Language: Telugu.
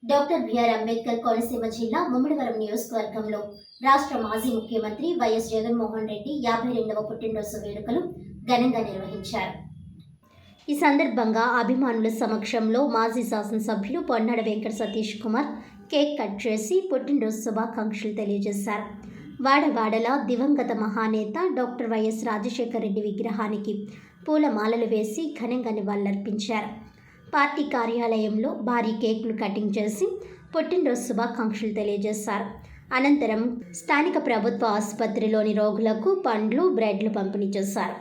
డాక్టర్ బిఆర్ అంబేద్కర్ కోనసీమ జిల్లా ముమ్మడివరం నియోజకవర్గంలో రాష్ట్ర మాజీ ముఖ్యమంత్రి వైఎస్ జగన్మోహన్ రెడ్డి 52వ పుట్టినరోజు వేడుకలు ఘనంగా నిర్వహించారు. ఈ సందర్భంగా అభిమానుల సమక్షంలో మాజీ శాసనసభ్యులు పొన్నాడ వెంకట సతీష్ కుమార్ కేక్ కట్ చేసి పుట్టినరోజు శుభాకాంక్షలు తెలియజేశారు. వాడవాడలా దివంగత మహానేత డాక్టర్ వైఎస్ రాజశేఖర రెడ్డి విగ్రహానికి పూలమాలలు వేసి ఘనంగా నివాళులర్పించారు. పార్టీ కార్యాలయంలో భారీ కేకులు కటింగ్ చేసి పుట్టినరోజు శుభాకాంక్షలు తెలియజేశారు. అనంతరం స్థానిక ప్రభుత్వ ఆసుపత్రిలోని రోగులకు పండ్లు, బ్రెడ్లు పంపిణీ చేశారు.